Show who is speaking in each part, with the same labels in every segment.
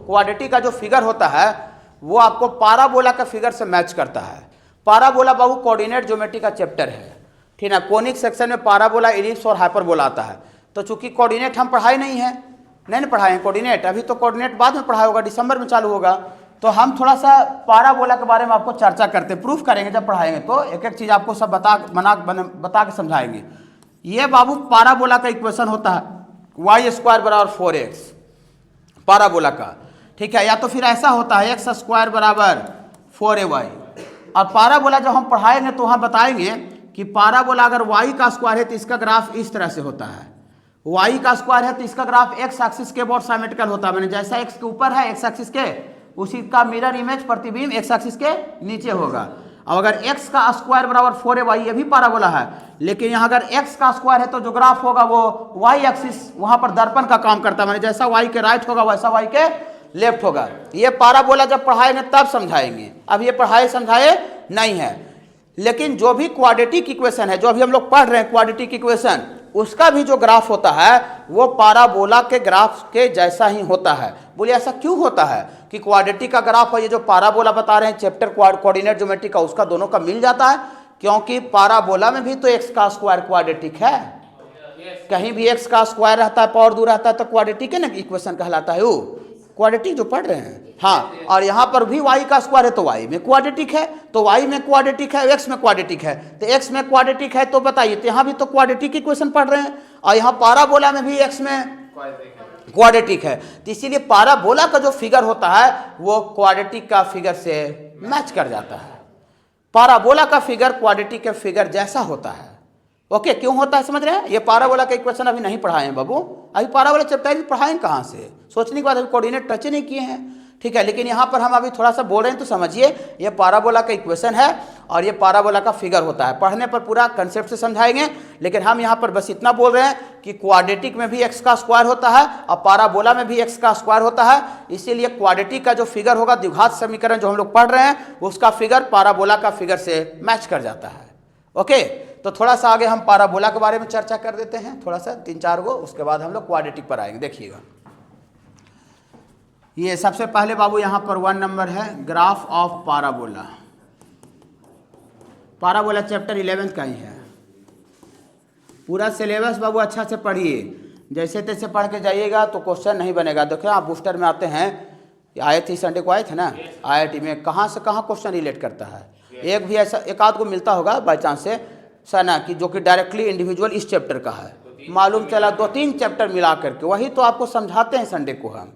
Speaker 1: Quadratic का जो figure होता है वो आपको पाराबोला का फिगर से मैच करता है। पाराबोला बाबू कोऑर्डिनेट ज्योमेट्री का चैप्टर है, ठीक है। कोनिक सेक्शन में पाराबोला, इलिप्स और हाइपरबोला आता है। तो चूंकि कोऑर्डिनेट हम पढ़ाए नहीं पढ़ाए हैं कोऑर्डिनेट, अभी तो कोऑर्डिनेट बाद में पढ़ाया होगा, दिसंबर में चालू होगा। तो हम थोड़ा सा पाराबोला के बारे में आपको चर्चा करते, प्रूफ करेंगे जब पढ़ाएंगे, तो एक एक चीज़ आपको सब बता के समझाएंगे। ये बाबू पाराबोला का इक्वेशन होता है वाई स्क्वायर बराबर 4x, पाराबोला का, ठीक है। या तो फिर ऐसा होता है एक्स स्क्वायर बराबर 4ay। और पाराबोला जब हम पढ़ाएंगे तो वहाँ बताएंगे कि पाराबोला अगर y का स्क्वायर है तो इसका ग्राफ इस तरह से होता है, y का स्क्वायर है तो इसका ग्राफ x एक्सिस के बहुत सिमेट्रिकल होता है, मैंने जैसा x के ऊपर है x एक्सिस के, उसी का मिरर इमेज प्रतिबिंब x एक्सिस के नीचे होगा। अब अगर x का स्क्वायर बराबर 4ay, ये भी पाराबोला है, लेकिन यहाँ अगर x का स्क्वायर है तो जो ग्राफ होगा वो y एक्सिस वहाँ पर दर्पण का काम करता है, मैंने जैसा y के राइट होगा वैसा y के लेफ्ट होगा। ये पाराबोला जब पढ़ाएंगे तब समझाएंगे, अब ये पढ़ाए समझाए नहीं है। लेकिन जो भी क्वाड्रेटिक इक्वेशन है, जो अभी हम लोग पढ़ रहे हैं क्वाड्रेटिक इक्वेशन, उसका भी जो ग्राफ होता है वो पाराबोला के ग्राफ के जैसा ही होता है। बोलिए ऐसा क्यों होता है कि क्वाड्रेटिक का ग्राफ है, ये जो पाराबोला बता रहे हैं चैप्टर कोऑर्डिनेट ज्योमेट्री का, उसका दोनों का मिल जाता है? क्योंकि पाराबोला में भी तो एक्स का स्क्वायर क्वाड्रेटिक है, कहीं भी एक्स का स्क्वायर रहता है, पावर दूर रहता है, तो क्वाड्रेटिक है ना, इक्वेशन कहलाता है वो क्वाड्रेटिक जो पढ़ रहे हैं। हाँ, और यहाँ पर भी y का स्क्वायर है तो y में क्वाड्रेटिक है, तो y में क्वाड्रेटिक है, x में क्वाड्रेटिक है, तो x में क्वाड्रेटिक है, तो बताइए, तो यहाँ भी तो क्वाड्रेटिक इक्वेशन पढ़ रहे हैं, और यहाँ पाराबोला में भी x में क्वाड्रेटिक है, तो इसीलिए पाराबोला का जो फिगर होता है वो क्वाड्रेटिक का फिगर से मैच कर जाता है। पाराबोला का फिगर क्वाड्रेटिक के फिगर जैसा होता है। ओके, क्यों होता है समझ रहे हैं? ये पाराबोला का इक्वेशन अभी नहीं पढ़ाए हैं बाबू, अभी पाराबोला चैप्टर पढ़ाएं कहाँ से, सोचने के बाद अभी कोऑर्डिनेट टच नहीं किए हैं, ठीक है। लेकिन यहाँ पर हम अभी थोड़ा सा बोल रहे हैं तो समझिए, ये पाराबोला का इक्वेशन है और ये पाराबोला का फिगर होता है। पढ़ने पर पूरा कंसेप्ट से समझाएंगे, लेकिन हम यहाँ पर बस इतना बोल रहे हैं कि क्वाड्रेटिक में भी एक्स का स्क्वायर होता है और पाराबोला में भी एक्स का स्क्वायर होता है। इसीलिए क्वाड्रेटिक का जो फिगर होगा, द्विघात समीकरण जो हम लोग पढ़ रहे हैं, उसका फिगर पाराबोला का फिगर से मैच कर जाता है। ओके, तो थोड़ा सा आगे हम पाराबोला के बारे में चर्चा कर देते हैं, थोड़ा सा 3-4 गो, उसके बाद हम लोग क्वाड्रेटिक पर आएंगे। देखिएगा, ये सबसे पहले बाबू यहाँ पर 1 नंबर है, graph of parabola. Parabola chapter 11 का ही है। पूरा सिलेबस बाबू अच्छा से पढ़िए, जैसे तैसे पढ़ के जाइएगा तो क्वेश्चन नहीं बनेगा। देखिए आप बूस्टर में आते हैं, आए थे संडे को आए थे ना, IIT में कहाँ से कहाँ क्वेश्चन रिलेट करता है। एक भी ऐसा एक आध को मिलता होगा बाई चांस से सना कि जो कि डायरेक्टली इंडिविजुअल इस चैप्टर का है, मालूम चला 2-3 चैप्टर मिला करके, वही तो आपको समझाते हैं संडे को हम,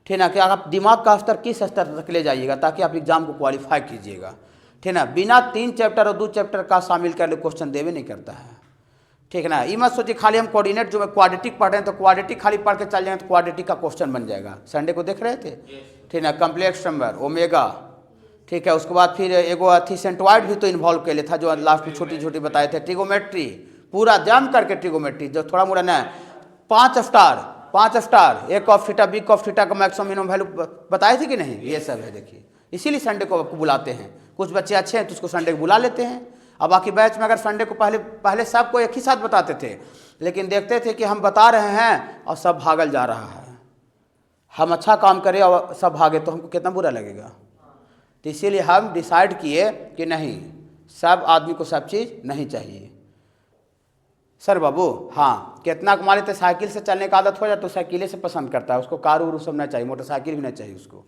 Speaker 1: ठीक ना, कि आप दिमाग का स्तर किस स्तर तक ले जाइएगा ताकि आप एग्जाम को क्वालिफाई कीजिएगा, ठीक ना। बिना 3 चैप्टर और 2 चैप्टर का शामिल कर ले क्वेश्चन देवे नहीं करता है, ठीक ना। ये मत सोचिए खाली हम कोऑर्डिनेट जो क्वाड्रेटिक पढ़ रहे हैं तो क्वाड्रेटिक खाली पढ़ के चल जाएंगे तो क्वाड्रेटिक का क्वेश्चन बन जाएगा। संडे को देख रहे थे, ठीक ना, कम्प्लेक्स नंबर, ओमेगा, ठीक है। उसके बाद फिर एगो अथी सेंटोइड भी तो इन्वॉल्व कर ले था, जो लास्ट में छोटी छोटी बताए थे, ट्रिगोमेट्री पूरा जम करके, ट्रिगोमेट्री जो थोड़ा मोड़ा ना 5 स्टार, ए कॉफ थीटा बी कॉफ थीटा का मैक्सिमम मिनिमम वैल्यू बताए थे कि नहीं, ये सब है। देखिए, इसीलिए संडे को आपको बुलाते हैं। कुछ बच्चे अच्छे हैं तो उसको संडे को बुला लेते हैं। अब बाकी बैच में अगर संडे को पहले सबको एक ही साथ बताते थे, लेकिन देखते थे कि हम बता रहे हैं और सब भागल जा रहा है, हम अच्छा काम करें और सब भागे तो हमको कितना बुरा लगेगा। तो इसीलिए हम डिसाइड किए कि नहीं, सब आदमी को सब चीज़ नहीं चाहिए। सर बाबू, हाँ, कितना मान लेते साइकिल से चलने का आदत हो जाए तो साइकिले से पसंद करता है, उसको कार उर सब नहीं चाहिए, मोटरसाइकिल भी नहीं चाहिए उसको।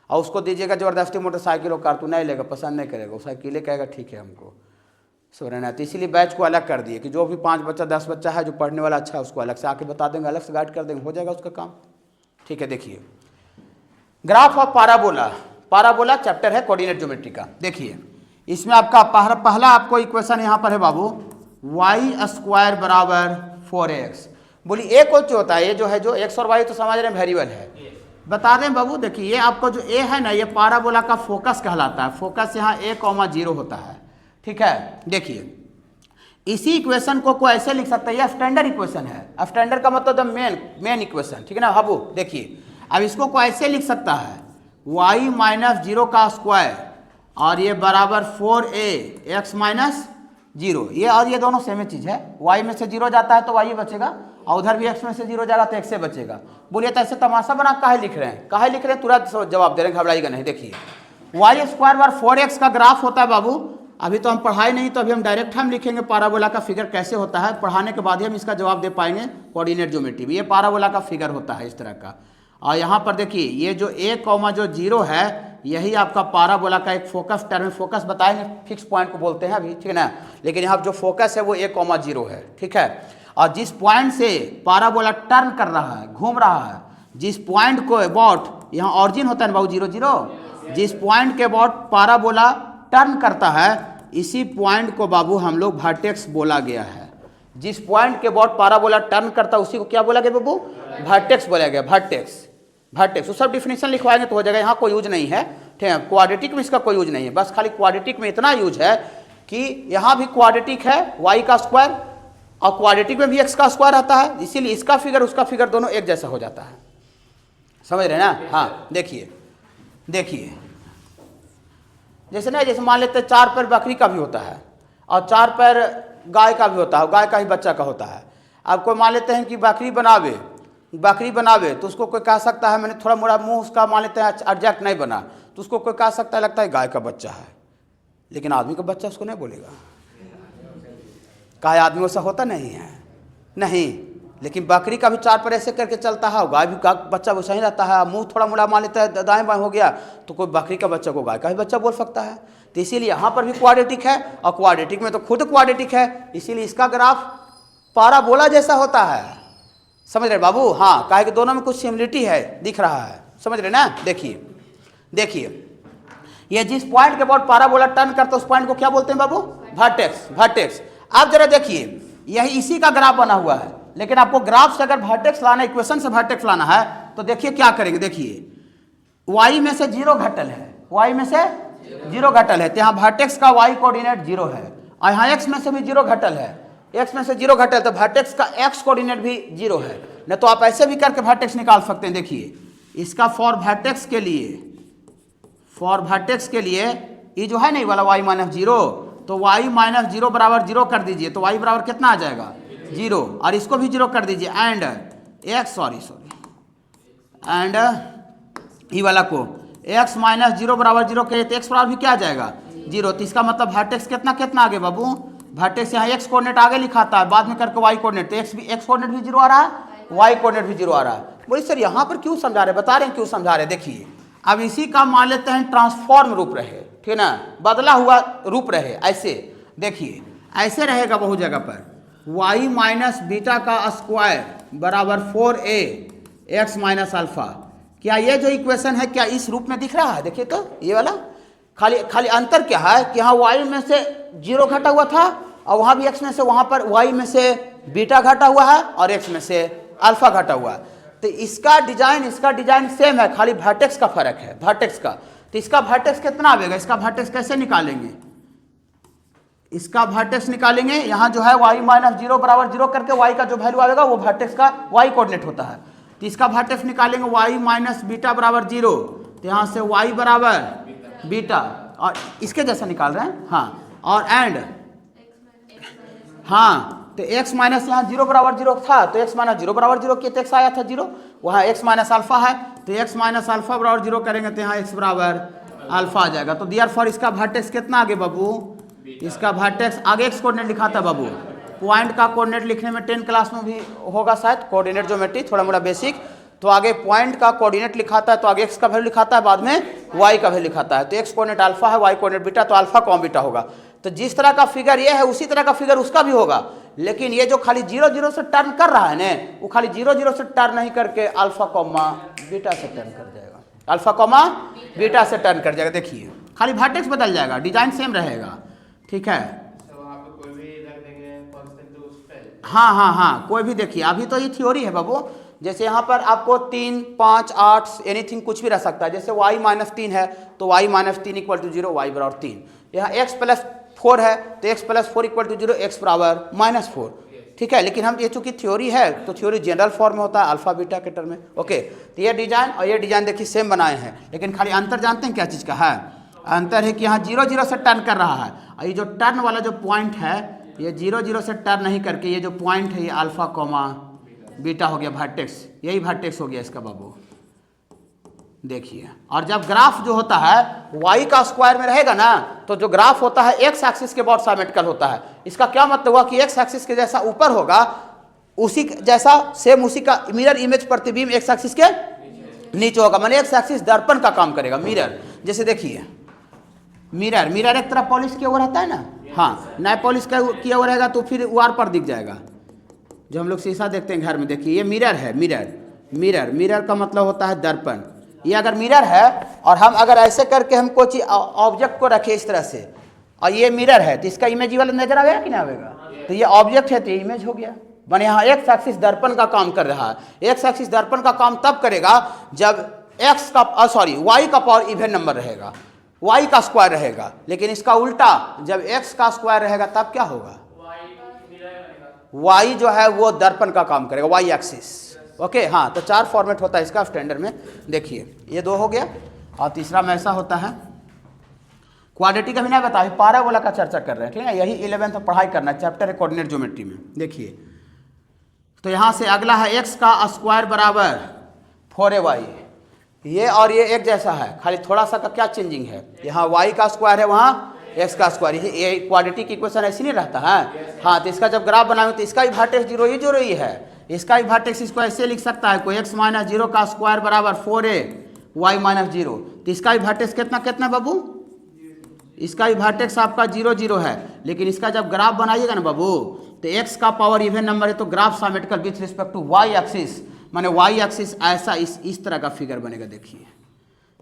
Speaker 1: और उसको दीजिएगा ज़बरदस्ती मोटरसाइकिल और कार तो नहीं लेगा, पसंद नहीं करेगा, वो साइकिले कहेगा ठीक है हमको सो रहना। तो इसीलिए बैच को अलग कर दिए कि जो भी 5 बच्चा 10 बच्चा है जो पढ़ने वाला अच्छा है उसको अलग से आके बता देंगे, अलग से गाइड कर देंगे, हो जाएगा उसका काम, ठीक है। देखिए, graph of parabola, parabola chapter है कोऑर्डिनेट ज्योमेट्री का। देखिए, इसमें आपका पहला आपको इक्वेशन यहाँ पर है बाबू, y स्क्वायर बराबर 4x। बोलिए a को जो होता है, ये जो है जो x और y तो समझ रहे हैं वेरिएबल है, बता दें बाबू। देखिए, ये आपको जो a है ना, ये पाराबोला का फोकस कहलाता है। फोकस यहाँ a,0 होता है, ठीक है। देखिए, इसी इक्वेशन को कोई ऐसे लिख सकता है, ये स्टैंडर्ड इक्वेशन है। स्टैंडर्ड का मतलब मेन इक्वेशन, ठीक है ना बाबू। देखिए, अब इसको कोई ऐसे लिख सकता है, y - 0 का स्क्वायर और ये बराबर 4a x - जीरो, ये और ये दोनों सेम ही चीज़ है। वाई में से जीरो जाता है तो वाई बचेगा, और उधर भी एक्स में से जीरो जाएगा तो एक्स से बचेगा। बोलिए तो ऐसे तमाशा बना काहे लिख रहे हैं, काहे लिख रहे हैं, तुरंत जवाब दे रहे हैं, घबराइएगा नहीं। देखिए वाई स्क्वायर बार 4x का ग्राफ होता है बाबू, अभी तो हम पढ़ाए नहीं, तो अभी हम डायरेक्ट हम लिखेंगे पाराबोला का फिगर कैसे होता है, पढ़ाने के बाद ही हम इसका जवाब दे पाएंगे। कोऑर्डिनेट ज्योमेट्री में ये पाराबोला का फिगर होता है इस तरह का। और यहाँ पर देखिए ये जो a कॉमा जो जीरो है, यही आपका पाराबोला का एक फोकस टर्म, फोकस बताएंगे, फिक्स पॉइंट को बोलते हैं अभी, ठीक है ना। लेकिन यहाँ जो फोकस है वो a कॉमा जीरो है, ठीक है। और जिस पॉइंट से पाराबोला टर्न कर रहा है, घूम रहा है, जिस पॉइंट को अबाउट, यहाँ ऑरिजिन होता है ना बाबू 0 0, जिस पॉइंट के अबाउट पाराबोला टर्न करता है, इसी पॉइंट को बाबू हम लोग वर्टेक्स बोला गया है। जिस पॉइंट के अबाउट पाराबोला टर्न करता है उसी को क्या बोला गया बाबू, वर्टेक्स बोला गया, वर्टेक्स। वर्टेक्स, वो सब डिफिनेशन लिखवाएंगे तो हो जाएगा, यहाँ कोई यूज नहीं है, ठीक है। क्वाड्रेटिक में इसका कोई यूज नहीं है, बस खाली क्वाड्रेटिक में इतना यूज है कि यहाँ भी क्वाड्रेटिक है वाई का स्क्वायर, और क्वाड्रेटिक में भी एक्स का स्क्वायर आता है, इसीलिए इसका फिगर उसका फिगर दोनों एक जैसा हो जाता है, समझ रहे हैं ना। हाँ देखिए देखिए, जैसे ना, जैसे मान लेते हैं 4 पैर बकरी का भी होता है और 4 पैर गाय का भी होता है, गाय का ही बच्चा का होता है। अब कोई मान लेते हैं कि बकरी बनावे तो उसको कोई कह सकता है, मैंने थोड़ा मोड़ा मुंह उसका मान लेते हैं एग्जैक्ट नहीं बना, तो उसको कोई कह सकता है लगता है गाय का बच्चा है, लेकिन आदमी का बच्चा उसको नहीं बोलेगा। गाय आदमी वैसा होता नहीं है, नहीं, लेकिन बकरी का भी 4 पैर ऐसे करके चलता है, गाय भी का बच्चा वैसा ही रहता है। मुंह थोड़ा मोड़ा मान लेता है दाएं बाएं हो गया तो कोई बकरी का बच्चा को गाय का भी बच्चा बोल सकता है। तो इसीलिए यहाँ पर भी क्वाड्रेटिक है, और क्वाड्रेटिक में तो खुद क्वाड्रेटिक है, इसीलिए इसका ग्राफ पाराबोला जैसा होता है, समझ रहे बाबू। हाँ, काहे कि दोनों में कुछ सिमिलरिटी है, दिख रहा है, समझ रहे ना। देखिए देखिए, ये जिस पॉइंट के अबाउट पाराबोला टर्न करता है उस पॉइंट को क्या बोलते हैं बाबू, वर्टेक्स, वर्टेक्स। आप जरा देखिए, यही इसी का ग्राफ बना हुआ है, लेकिन आपको ग्राफ से अगर वर्टेक्स लाना, इक्वेशन से वर्टेक्स लाना है तो देखिए क्या करेंगे। देखिए y में से 0 घटल है, y में से 0 घटल है, तो यहाँ वर्टेक्स का y कोऑर्डिनेट 0 है, और यहाँ x में से भी 0 घटल है, x में से 0 घटल, तो वर्टेक्स का x कोऑर्डिनेट भी 0 है। नहीं तो आप ऐसे भी करके वर्टेक्स निकाल सकते हैं। देखिए इसका फॉर वर्टेक्स के लिए ये जो है नहीं वाला y माइनस 0, तो y माइनस 0 बराबर 0 कर दीजिए, तो y बराबर कितना आ जाएगा 0, और इसको भी 0 कर दीजिए, एंड x एंड ये वाला को x माइनस 0 बराबर 0 कहे तो x बराबर भी क्या आ जाएगा 0। तो इसका मतलब वर्टेक्स कितना कितना आगे बाबू, वर्टेक्स यहाँ x कोऑर्डिनेट आगे लिखाता है, बाद में करके y कोऑर्डिनेट, तो x कोऑर्डिनेट भी 0 आ रहा है, y कोऑर्डिनेट भी 0 आ रहा है। बोलिए सर यहाँ पर क्यों समझा रहे, बता रहे हैं क्यों समझा रहे। देखिए अब इसी का मान लेते हैं ट्रांसफॉर्म रूप रहे, ठीक है ना, बदला हुआ रूप रहे। ऐसे देखिए, ऐसे रहेगा बहुत जगह पर, y माइनस बीटा का स्क्वायर बराबर 4a x माइनस अल्फा। क्या ये जो इक्वेशन है क्या इस रूप में दिख रहा है, देखिए तो ये वाला, खाली अंतर क्या है कि यहाँ y में से 0 घटा हुआ था, और वहाँ भी x में से, वहाँ पर y में से बीटा घटा हुआ है और x में से अल्फा घटा हुआ है। तो इसका डिजाइन सेम है, खाली वर्टेक्स का फर्क है, वर्टेक्स का। तो इसका वर्टेक्स कितना आएगा, इसका वर्टेक्स कैसे निकालेंगे, इसका वर्टेक्स निकालेंगे, यहाँ जो है y माइनस 0 बराबर 0 करके y का जो वैल्यू आएगा वो वर्टेक्स का y कोऑर्डिनेट होता है। तो इसका वर्टेक्स निकालेंगे y माइनस बीटा बराबर 0, तो यहाँ से y बराबर बीटा, और इसके जैसा निकाल रहे हैं, हाँ, और एंड, हाँ, तो x माइनस यहाँ 0 बराबर 0 था, तो x माइनस 0 बराबर 0 कितना x आया था 0, वहाँ x माइनस अल्फा है, तो x माइनस अल्फा बराबर 0 करेंगे तो यहाँ x बराबर अल्फा आ जाएगा। तो दियर फॉर इसका वर्टेक्स कितना आगे बाबू, इसका वर्टेक्स आगे x कोऑर्डिनेट लिखा था बाबू, पॉइंट का कोऑर्डिनेट लिखने में 10 क्लास में भी होगा शायद, कोऑर्डिनेट ज्योमेट्री थोड़ा मोड़ा बेसिक, तो आगे पॉइंट का कोऑर्डिनेट लिखाता है तो आगे x का वैल्यू लिखाता है, बाद में y का वैल्यू लिखाता है। तो x कोऑर्डिनेट अल्फा है, y कोऑर्डिनेट बीटा, तो अल्फा कॉम बीटा होगा। तो जिस तरह का फिगर ये है उसी तरह का फिगर उसका भी होगा, लेकिन ये जो खाली 0 0 से टर्न कर रहा है ना, वो खाली 0 0 से टर्न नहीं करके अल्फा कॉमा बीटा से टर्न कर जाएगा, अल्फा कॉमा बीटा से टर्न कर जाएगा। देखिए खाली वर्टेक्स बदल जाएगा, डिजाइन सेम रहेगा, ठीक है। हाँ, कोई भी देखिए, अभी तो ये थ्योरी है बाबू, जैसे यहाँ पर आपको 3 5 8 एनीथिंग कुछ भी रह सकता है। जैसे y माइनस 3 है तो y minus 3 equal to 0, y बराबर 3। यहाँ x प्लस 4 है तो x plus 4 equal to 0, x बराबर माइनस 4, ठीक है। लेकिन हम ये चूंकि थ्योरी है तो थ्योरी जनरल फॉर्म में होता है, अल्फा बीटा के टर्म में, ओके। तो ये डिजाइन और ये डिजाइन देखिए सेम बनाए हैं, लेकिन खाली अंतर जानते हैं क्या चीज़ का है, अंतर है कि यहाँ 0 0 से टर्न कर रहा है, और ये जो टर्न वाला जो पॉइंट है ये 0 0 से टर्न नहीं करके ये जो पॉइंट है ये अल्फा कॉमा बीटा हो गया वर्टेक्स, यही वर्टेक्स हो गया इसका बाबू। देखिए, और जब ग्राफ जो होता है y का स्क्वायर में रहेगा ना, तो जो ग्राफ होता है x एक्सिस के बहुत सिमेट्रिकल होता है। इसका क्या मतलब हुआ कि x एक्सिस के जैसा ऊपर होगा, उसी जैसा सेम उसी का मिरर इमेज प्रतिबिंब x एक्सिस के नीचे होगा, माने x एक्सिस दर्पण का काम करेगा, मिरर। जैसे देखिए मिरर, मिरर एक तरह पॉलिश किया हुआ रहता है ना, हाँ, नया पॉलिश किया हुआ रहेगा तो फिर वार पर दिख जाएगा। जो हम लोग शीशा देखते हैं घर में, देखिए ये मिरर है, मिरर, मिरर, मिरर का मतलब होता है दर्पण। ये अगर मिरर है और हम अगर ऐसे करके हम कोई चीज ऑब्जेक्ट को रखे इस तरह से, और ये मिरर है, तो इसका इमेज वाला नजर आएगा कि नहीं आएगा? तो ये ऑब्जेक्ट है तो ये इमेज हो गया। माने यहाँ एक्स एक्सिस दर्पण का काम कर रहा है। एक्स एक्सिस दर्पण का काम तब करेगा जब एक्स का वाई का पावर इवन नंबर रहेगा, वाई का स्क्वायर रहेगा। लेकिन इसका उल्टा, जब एक्स का स्क्वायर रहेगा तब क्या होगा? वाई जो है वो दर्पण का काम करेगा, वाई एक्सिस। ओके, हाँ, तो 4 फॉर्मेट होता है इसका स्टैंडर्ड में। देखिए ये 2 हो गया, और तीसरा में ऐसा होता है क्वाड्रेटिक का भी नहीं बता, पाराबोला का चर्चा कर रहे हैं, ठीक है? यही 11th में पढ़ाई करना है, चैप्टर है कोऑर्डिनेट ज्योमेट्री में। देखिए तो यहाँ से अगला है एक्स का स्क्वायर बराबर 4ay। ये और ये एक जैसा है, खाली थोड़ा सा का क्या चेंजिंग है, यहाँ y का स्क्वायर है, वहाँ x का स्क्वायर। ये क्वाड्रेटिक इक्वेशन ऐसे नहीं रहता है, हाँ। तो इसका जब ग्राफ बनाएंगे तो इसका भी वर्टेक्स 0 ही 0 ही है, इसका भी वर्टेक्स इसको ऐसे लिख सकता है, कोई x माइनस 0 का स्क्वायर बराबर 4a y माइनस 0। तो इसका भी वर्टेक्स कितना कितना बाबू? इसका भी वर्टेक्स आपका 0 0 है। लेकिन इसका जब ग्राफ बनाइएगा ना बाबू, तो x का पावर इवन नंबर है, तो graph symmetrical with respect to y axis, माने y एक्सिस ऐसा इस तरह का फिगर बनेगा। देखिए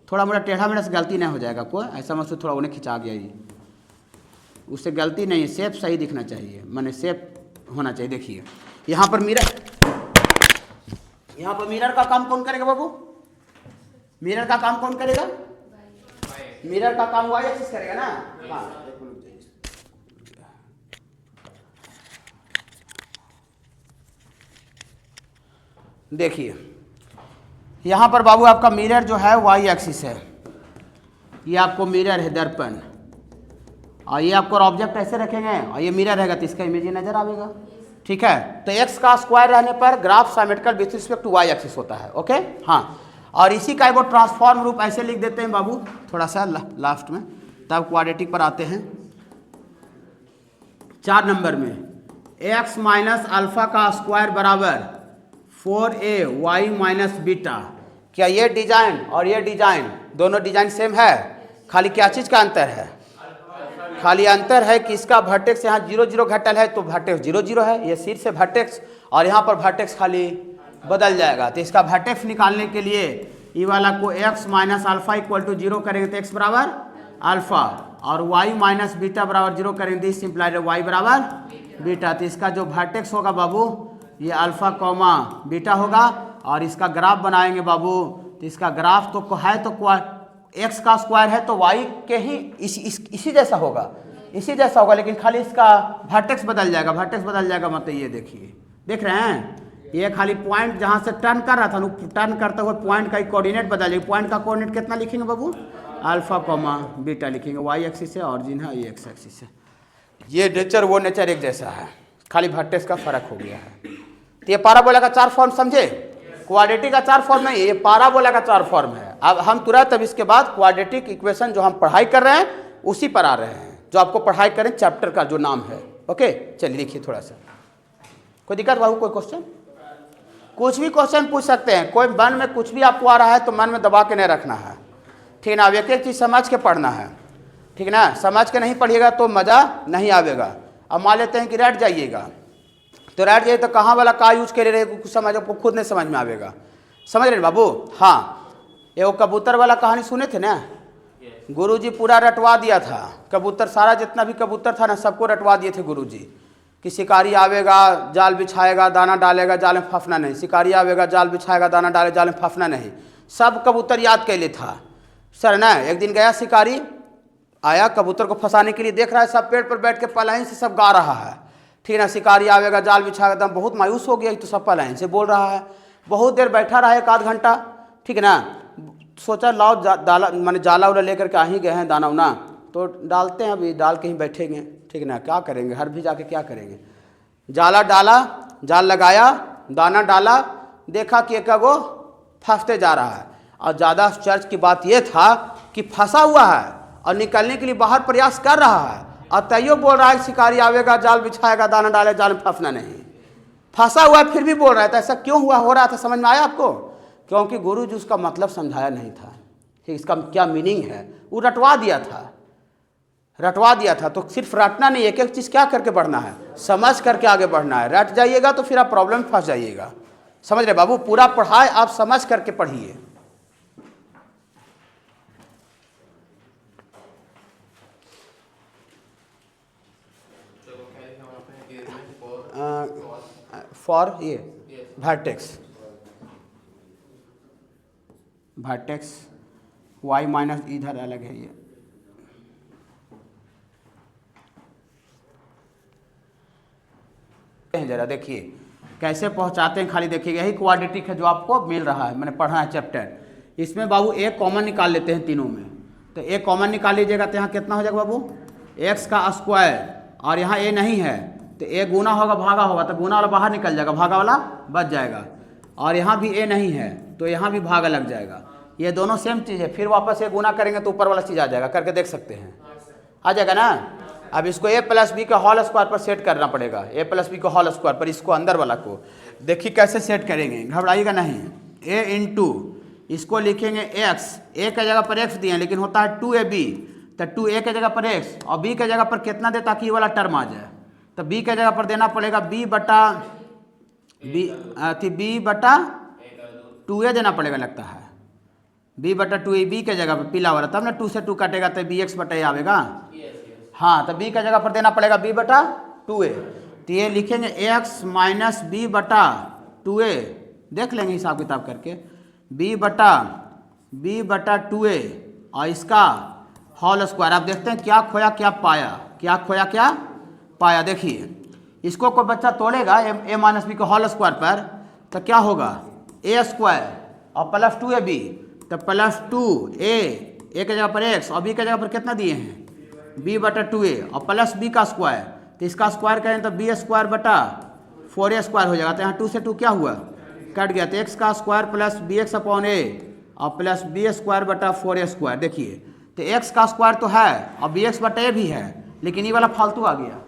Speaker 1: थोड़ा मोड़ा टेढ़ा मेढ़ा से गलती नहीं हो जाएगा, कोई ऐसा मत थोड़ा उन्हें खिंचा गया, ये उससे गलती नहीं, शेप सही दिखना चाहिए, माने शेप होना चाहिए। देखिए यहाँ पर मिरर, यहाँ पर मिरर का काम कौन करेगा बाबू? मिरर का काम कौन करेगा? मिरर का काम y एक्सिस करेगा ना, हाँ। देखिए यहाँ पर बाबू आपका मिरर जो है y एक्सिस है, ये आपको मिरर है दर्पण, और ये आपको ऑब्जेक्ट ऐसे रखेंगे और ये मिरर रहेगा, तो इसका इमेज नजर आएगा, ठीक है? तो x का स्क्वायर रहने पर graph symmetrical with respect to y axis होता है। ओके, हाँ। और इसी का वो ट्रांसफॉर्म रूप ऐसे लिख देते हैं बाबू, थोड़ा सा लास्ट में, तब क्वाड्रेटिक पर आते हैं। 4 नंबर में x माइनस अल्फा का स्क्वायर बराबर 4a y माइनस बीटा। क्या ये डिजाइन और ये डिजाइन दोनों डिजाइन सेम है? खाली क्या चीज का अंतर है? खाली अंतर है कि इसका वर्टेक्स यहाँ 0 0 घटल है, तो वर्टेक्स 0 0 है, ये शीर्ष से वर्टेक्स, और यहाँ पर वर्टेक्स खाली बदल जाएगा। तो इसका वर्टेक्स निकालने के लिए ये वाला को x minus alpha equal to 0 करेंगे तो x बराबर अल्फा, और y माइनस बीटा बराबर 0 करेंगे तो इस सिंप्लाइड y बराबर बीटा। तो इसका जो वर्टेक्स होगा बाबू ये अल्फा कॉमा बीटा होगा, और इसका ग्राफ बनाएंगे बाबू, तो इसका ग्राफ तो है तो x का स्क्वायर है तो y के ही इसी जैसा होगा, इसी जैसा होगा, लेकिन खाली इसका वर्टेक्स बदल जाएगा। वर्टेक्स बदल जाएगा मतलब ये देखिए, देख रहे हैं, ये खाली पॉइंट जहाँ से टर्न कर रहा था, टर्न करते हुए पॉइंट का कोऑर्डिनेट बदल जाएगा। पॉइंट का कोऑर्डिनेट कितना लिखेंगे बाबू? अल्फा कॉमा बीटा लिखेंगे, y एक्सिस है, ऑरिजिन है, ये x एक्सिस है। ये नेचर वो नेचर एक जैसा है, खाली वर्टेक्स का फर्क हो गया है। तो ये पाराबोला का 4 फॉर्म समझे, क्वाड्रेटिक का 4 फॉर्म नहीं है, ये पाराबोला का 4 फॉर्म है। अब हम तुरंत अब इसके बाद क्वाड्रेटिक इक्वेशन जो हम पढ़ाई कर रहे हैं उसी पर आ रहे हैं, जो आपको पढ़ाई करें चैप्टर का जो नाम है। ओके, चलिए लिखिए थोड़ा सा। कोई दिक्कत बाबू? कोई क्वेश्चन? कुछ भी क्वेश्चन पूछ सकते हैं, कोई मन में कुछ भी आपको आ रहा है तो मन में दबा के नहीं रखना है, ठीक ना? अब एक एक चीज़ समझ के पढ़ना है, ठीक ना? समझ के नहीं पढ़िएगा तो मज़ा नहीं आवेगा। अब मान लेते हैं कि रट जाइएगा, तो रट जाइए तो कहाँ वाला का यूज करे रहे कुछ समझ, आपको खुद नहीं समझ में आवेगा। समझ रहे बाबू? हाँ, ये वो कबूतर वाला कहानी सुने थे ना, गुरुजी पूरा रटवा दिया था, कबूतर सारा जितना भी कबूतर था ना सबको रटवा दिए थे गुरुजी, कि शिकारी आवेगा जाल बिछाएगा दाना डालेगा जाल में फंसना नहीं, शिकारी आवेगा जाल बिछाएगा दाना डाले जाल में फंसना नहीं, सब कबूतर याद कैले था सर ना। एक दिन गया शिकारी, आया कबूतर को फंसाने के लिए, देख रहा है सब पेड़ पर बैठ के पलायन से सब गा रहा है, ठीक ना? शिकारी आवेगा जाल बिछाएगा, एकदम बहुत मायूस हो गया, तो सब पलायन से बोल रहा है। बहुत देर बैठा रहा, 1 आध घंटा, ठीक है ना? सोचा लाओ दाला मैंने जाला उला लेकर के आ ही गए हैं दाना उना, तो डालते हैं, अभी डाल के ही बैठेंगे, ठीक ना, क्या करेंगे, हर भी जाके क्या करेंगे। जाला डाला, जाल लगाया, दाना डाला, देखा कि एक वो फंसते जा रहा है। और ज़्यादा चर्च की बात यह था कि फंसा हुआ है और निकलने के लिए बाहर प्रयास कर रहा है, और तैयो बोल रहा है शिकारी आवेगा, जाल बिछाएगा, दाना डाले, जाल में फंसना नहीं। फंसा हुआ है फिर भी बोल रहा है, तो ऐसा क्यों हुआ, हो रहा था, समझ में आया आपको? क्योंकि गुरु जी उसका मतलब समझाया नहीं था कि इसका क्या मीनिंग है, वो रटवा दिया था, रटवा दिया था। तो सिर्फ रटना नहीं, एक एक चीज़ क्या करके बढ़ना है, समझ करके आगे बढ़ना है। रट जाइएगा तो फिर आप प्रॉब्लम में फंस जाइएगा, समझ रहे बाबू? पूरा पढ़ाए आप समझ करके पढ़िए। फॉर ये वर्टेक्स, वर्टेक्स वाई माइनस इधर अलग है ये, जरा देखिए कैसे पहुंचाते हैं, खाली देखिएगा, यही क्वाड्रेटिक है जो आपको मिल रहा है, मैंने पढ़ा है चैप्टर। इसमें बाबू एक कॉमन निकाल लेते हैं तीनों में, तो एक कॉमन निकाल लीजिएगा तो यहाँ कितना हो जाएगा बाबू, एक्स का स्क्वायर, और यहाँ ए नहीं है तो ए गुना होगा भागा होगा, तो गुना वाला बाहर निकल जाएगा, भागा वाला बच जाएगा, और यहाँ भी ए नहीं है तो यहाँ भी भागा लग जाएगा। ये दोनों सेम चीज़ है, फिर वापस ए गुना करेंगे तो ऊपर वाला चीज़ आ जाएगा, करके देख सकते हैं, आ जाएगा ना। अब इसको ए प्लस बी का होल स्क्वायर पर सेट करना पड़ेगा, ए प्लस बी का होल स्क्वायर पर, इसको अंदर वाला को देखिए कैसे सेट करेंगे, घबराइएगा नहीं। ए इंटू इसको लिखेंगे एक्स, ए के जगह पर एक्स दिए लेकिन होता है 2ab, तो 2a के जगह पर एक्स और b के जगह पर कितना दे ताकि ये वाला टर्म आ जाए, तो b के जगह पर देना पड़ेगा b बटा 2a देना पड़ेगा, लगता है b बटा 2a, b के जगह पर पीला वाला, तब ना 2 से 2 काटेगा तो bx बटा a आवेगा। हाँ, तो b के जगह पर देना पड़ेगा b बटा 2a, तो ये लिखेंगे x माइनस b बटा 2a, देख लेंगे हिसाब किताब करके, b बटा 2a और इसका होल स्क्वायर। आप देखते हैं क्या खोया क्या पाया, क्या खोया क्या पाया। देखिए इसको कोई बच्चा तोड़ेगा ए माइनस बी के होल स्क्वायर पर, तो क्या होगा, ए स्क्वायर और प्लस 2ab, तो प्लस 2a, ए के जगह पर एक्स और बी के जगह पर कितना दिए हैं b बटा 2a और प्लस b का स्क्वायर, तो इसका स्क्वायर करें तो b स्क्वायर बटा 4a स्क्वायर हो जाएगा, तो यहाँ 2 से 2 क्या हुआ, कट गया, तो x का square plus bx upon a और प्लस b स्क्वायर बटा 4a स्क्वायर। देखिए तो x का स्क्वायर तो है और bx बटा a भी है, लेकिन ये वाला फालतू आ गया,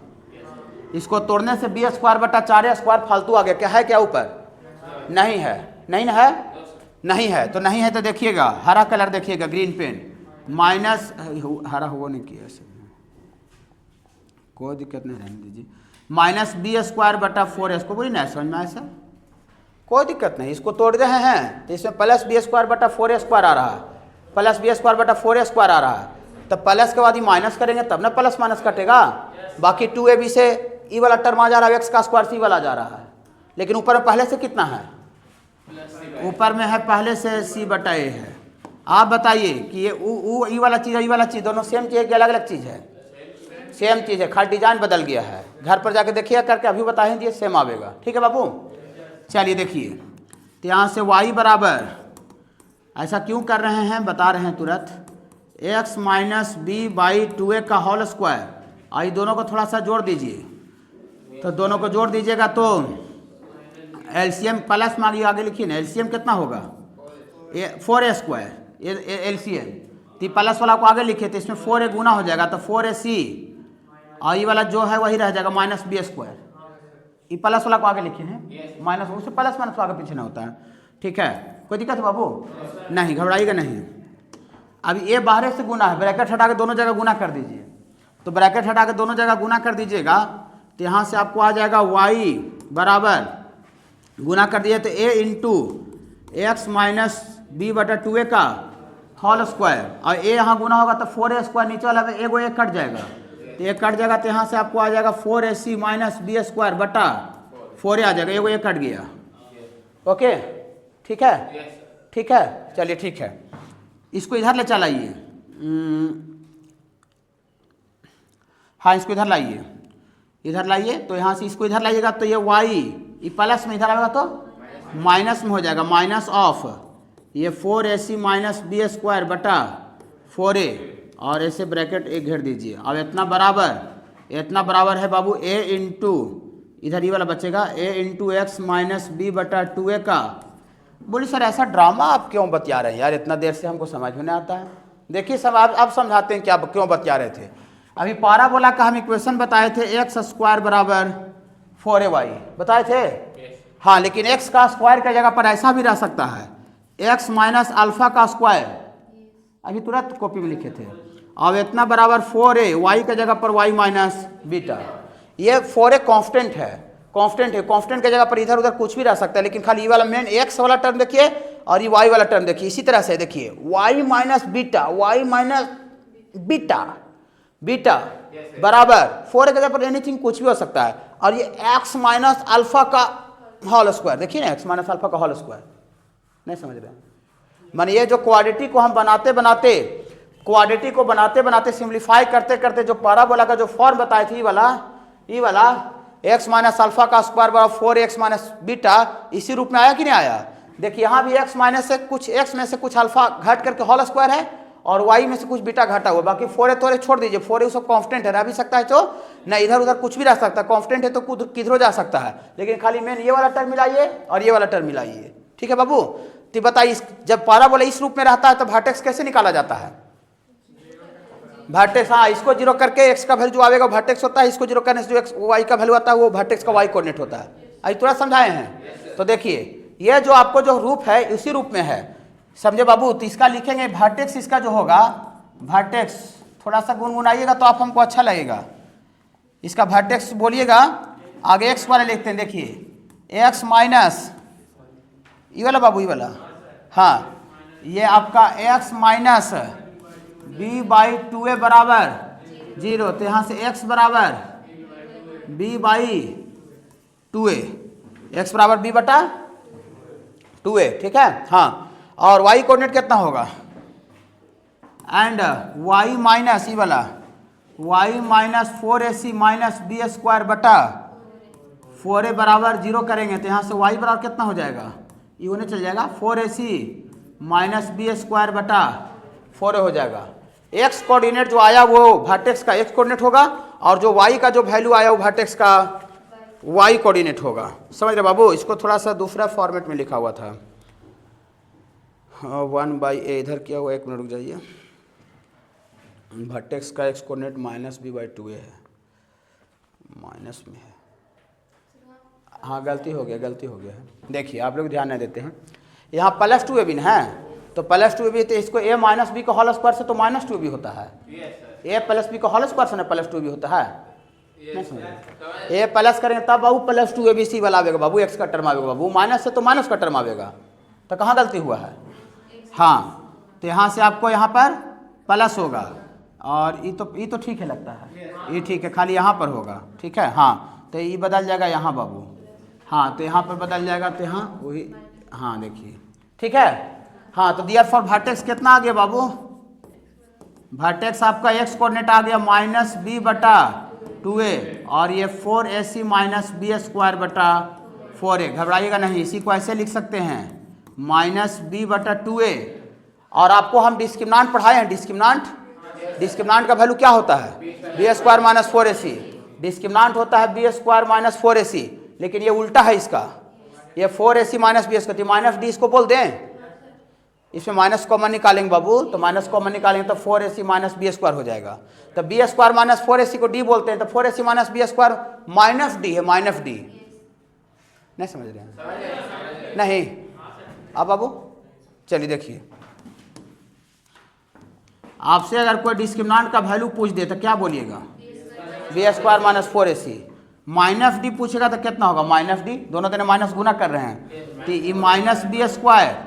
Speaker 1: इसको तोड़ने से b स्क्वायर बटा 4a स्क्वायर फालतू आ गया। क्या है, क्या ऊपर नहीं है, नहीं ना है, नहीं है, तो नहीं है तो देखिएगा हरा कलर देखिएगा, ग्रीन पेन माइनस, हरा हुआ नहीं किया ऐसे, कोई दिक्कत नहीं, रहने दीजिए, माइनस b स्क्वायर बटा 4a, को बोली ना समझ में ऐसा, कोई दिक्कत नहीं। इसको तोड़ रहे हैं तो इसमें प्लस b स्क्वायर बटा 4a स्क्वायर आ रहा है, प्लस b स्क्वायर बटा 4a स्क्वायर आ रहा है, तो प्लस के बाद ही माइनस करेंगे तब ना प्लस माइनस कटेगा। बाकी 2ab से ई वाला टर्म आ जा रहा है, एक्स का स्क्वायर सी वाला जा रहा है, लेकिन ऊपर में पहले से कितना है, ऊपर में है पहले से c बटा a है। आप बताइए कि ये ई वाला चीज़, ई वाला चीज़ दोनों सेम चीज़ है कि अलग अलग चीज़ है, सेम चीज़ है, खाली डिजाइन बदल गया है। घर पर जाके देखिए करके, अभी बताएं दिए सेम आवेगा, ठीक है बाबू। चलिए देखिए, तो यहाँ से y बराबर, ऐसा क्यों कर रहे हैं बता रहे हैं तुरंत, x minus B by 2a का होल स्क्वायर, आई दोनों को थोड़ा सा जोड़ दीजिए, तो दोनों को जोड़ दीजिएगा तो एलसीएम प्लस मांगिए, आगे लिखिए ना, एलसीएम कितना होगा 4a स्क्वायर, एलसीएम, तो प्लस वाला को आगे लिखे तो इसमें 4a गुना हो जाएगा, तो 4ac और ये वाला जो है वही रह जाएगा माइनस b स्क्वायर, ये प्लस वाला को आगे लिखे हैं, माइनस उससे प्लस माइनस आगे पीछे ना होता है, ठीक है, कोई दिक्कत है बाबू, नहीं घबराइएगा नहीं। अब ये बाहर से गुना है, ब्रैकेट हटा के दोनों जगह गुना कर दीजिए, तो ब्रैकेट हटा के दोनों जगह गुना कर दीजिएगा, तो यहाँ से आपको आ जाएगा y बराबर, गुना कर दिए तो a into x minus b बटा 2a का होल स्क्वायर, और a यहाँ गुना होगा तो 4a स्क्वायर, नीचे वाला में एगो एक कट जाएगा, तो एक कट जाएगा, तो यहाँ से आपको आ जाएगा 4ac माइनस बी स्क्वायर बटा 4a आ जाएगा, एगो एक कट गया, ओके ठीक है, ठीक है, चलिए ठीक है, इसको इधर ले चलाइए, हाँ इसको इधर लाइए, इधर लाइए, तो यहाँ से इसको इधर लाइएगा तो ये y, ये प्लस में इधर आएगा तो माइनस में हो जाएगा, माइनस ऑफ ये 4ac माइनस बी स्क्वायर बटा 4a और ऐसे ब्रैकेट एक घेर दीजिए। अब इतना बराबर है बाबू a इंटू इधर ये वाला बचेगा a into x minus b बटा 2a का। बोले सर ऐसा ड्रामा आप क्यों बतिया रहे हैं यार, इतना देर से हमको समझ में नहीं आता है। देखिए सब आप समझाते हैं क्या क्यों बतिया रहे थे। अभी पाराबोला का हम इक्वेशन बताए थे एक्स स्क्वायर बराबर 4ay बताए थे। हाँ लेकिन x का स्क्वायर की जगह पर ऐसा भी रह सकता है x माइनस अल्फा का स्क्वायर, अभी तुरंत कॉपी में लिखे थे। अब इतना बराबर 4a y की जगह पर y माइनस बीटा। ये 4a कांस्टेंट है, कांस्टेंट की जगह पर इधर उधर कुछ भी रह सकता है, लेकिन खाली ये वाला मेन x वाला टर्म देखिए और ये y वाला टर्म देखिए। इसी तरह से देखिए y माइनस बीटा बराबर 4a की जगह पर एनीथिंग कुछ भी हो सकता है, और ये x माइनस अल्फा का होल स्क्वायर देखिए ना, x माइनस अल्फा का होल स्क्वायर। नहीं समझ रहे हैं? माने ये जो क्वाड्रेटी को हम बनाते बनाते सिंप्लीफाई करते करते जो पाराबोला का जो फॉर्म बताए थे ये वाला x माइनस अल्फा का स्क्वायर बराबर 4x माइनस बीटा, इसी रूप में आया कि नहीं आया। देखिए यहाँ भी x में से कुछ अल्फा घट करके होल स्क्वायर है और y में से कुछ बीटा घटा हुआ, बाकी 4a तो छोड़ दीजिए, 4a सब कांस्टेंट है, रह भी सकता है तो ना इधर उधर कुछ भी रह सकता है, कांस्टेंट है तो किधरों जा सकता है, लेकिन खाली मेन ये वाला टर्म मिलाइए और ये वाला टर्म मिलाइए। ठीक है बाबू, तो बताइए जब पाराबोला इस रूप में रहता है तो वर्टेक्स कैसे निकाला जाता है। वर्टेक्स, हाँ इसको जीरो करके x का वैल्यू जो आएगा वर्टेक्स होता है, इसको जीरो करने से जो x y का वैल्यू आता है वो वर्टेक्स का y कोऑर्डिनेट होता है। अभी तुरंत समझाए हैं। तो देखिए ये जो आपको जो रूप है इसी रूप में है, समझे बाबू। तो इसका लिखेंगे वर्टेक्स, इसका जो होगा वर्टेक्स, थोड़ा सा गुनगुनाइएगा तो आप हमको अच्छा लगेगा। इसका वर्टेक्स बोलिएगा, आगे x वाले लिखते हैं, देखिए x माइनस ये वाला बाबू, ये वाला, हाँ ये आपका x minus b by 2a बराबर 0, तो यहाँ से x बराबर b बाई 2a, x बराबर b बटा 2a, ठीक है। हाँ और y कोऑर्डिनेट कितना होगा, एंड y माइनस ये वाला y minus 4ac minus b square बटा 4a बराबर 0 करेंगे तो यहाँ से y बराबर कितना हो जाएगा, ये होने चल जाएगा 4ac माइनस बी स्क्वायर बटा 4a हो जाएगा। x कोऑर्डिनेट जो आया वो वर्टेक्स का x कोऑर्डिनेट होगा और जो y का जो वैल्यू आया वो वर्टेक्स का y कोऑर्डिनेट होगा। समझ रहे बाबू, इसको थोड़ा सा दूसरा फॉर्मेट में लिखा हुआ था, 1/a इधर किया हुआ, एक मिनट रुक जाइए। वर्टेक्स का x coordinate minus b by 2a है, माइनस में है, हाँ गलती हो गया है। देखिए आप लोग ध्यान नहीं देते हैं, यहाँ प्लस 2a भी है तो प्लस 2a भी, तो इसको a माइनस बी का होल स्क्वायर से तो माइनस 2 भी होता है, a प्लस बी का होल स्क्वायर से ना प्लस 2 भी होता है। नहीं समझे, a प्लस करेंगे तब बाबू प्लस 2abc वाला आएगा बाबू, x का टर्म आएगा बाबू, माइनस से तो माइनस का टर्म आएगा, तो कहाँ गलती हुआ है। हाँ तो यहाँ से आपको यहाँ पर प्लस होगा और ये तो ठीक है लगता है, ये ठीक है, खाली यहाँ पर होगा, ठीक है। हाँ तो ये बदल जाएगा यहाँ बाबू, हाँ तो यहाँ पर बदल जाएगा, तो यहाँ वही, हाँ देखिए ठीक है। हाँ तो दियर फॉर वर्टेक्स कितना आ गया बाबू, वर्टेक्स आपका x कोऑर्डिनेट आ गया माइनस b बटा 2a और ये 4ac माइनस बी स्क्वायर बटा 4a। घबराइएगा नहीं, इसी को ऐसे लिख सकते हैं माइनस b बटा 2a। और आपको हम डिस्क्रिमिनांट पढ़ाए हैं, डिस्क्रिमिनांट का वैल्यू क्या होता है, बी स्क्वायर माइनस 4ac, डिस्क्रिमिनांट होता है बी स्क्वायर माइनस 4ac, लेकिन ये उल्टा है इसका, ये 4ac minus b square, minus d इसको बोल दें, इसमें माइनस कॉमन निकालेंगे बाबू, तो माइनस कॉमन निकालेंगे तो 4ac माइनस बी स्क्वायर हो जाएगा। तो बी स्क्वायर माइनस 4ac को डी बोलते हैं, तो 4ac minus b square minus d है, माइनस डी। नहीं समझ रहे हैं, नहीं। अब बाबू चलिए देखिए, आपसे अगर कोई डिस्क्रिमिनांट का वैल्यू पूछ दे तो क्या बोलिएगा, b square minus 4ac, minus d पूछेगा तो कितना होगा, माइनस डी, दोनों तरह माइनस गुना कर रहे हैं, तो ये माइनस बी स्क्वायर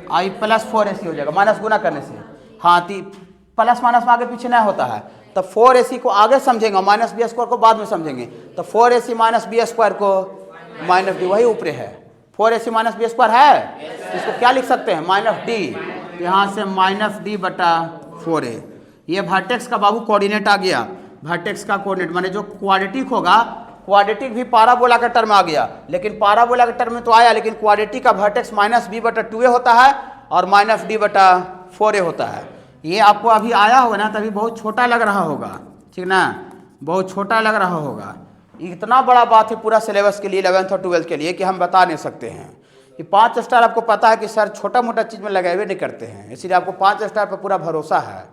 Speaker 1: आई प्लस 4ac हो जाएगा माइनस गुना करने से। हाँ तो प्लस माइनस में आगे पीछे नहीं होता है, तो 4ac को आगे समझेंगे, माइनस बी स्क्वायर को बाद में समझेंगे, तो 4ac माइनस बी स्क्वायर को माइनस डी, वही ऊपर है, 4ac माइनस बी स्क्वायर है, इसको क्या लिख सकते हैं, माइनस डी, यहाँ से माइनस डी बटा 4a। ये वर्टेक्स का बाबू कोऑर्डिनेट आ गया, वर्टेक्स का कोऑर्डिनेट माने जो क्वाड्रेटिक होगा, क्वाड्रेटिक भी पाराबोला का टर्म आ गया, लेकिन पाराबोला के टर्म में तो आया, लेकिन क्वाड्रेटिक का वर्टेक्स माइनस b बटा 2a होता है और माइनस डी बटा 4a होता है। ये आपको अभी आया होगा ना, तभी बहुत छोटा लग रहा होगा, ठीक ना, बहुत छोटा लग रहा होगा। इतना बड़ा बात है पूरा सिलेबस के लिए 11th और 12th के लिए कि हम बता नहीं सकते हैं। कि 5 स्टार आपको पता है कि सर छोटा मोटा चीज़ में लगाए हुए नहीं करते हैं, इसीलिए आपको 5 स्टार पर पूरा भरोसा है।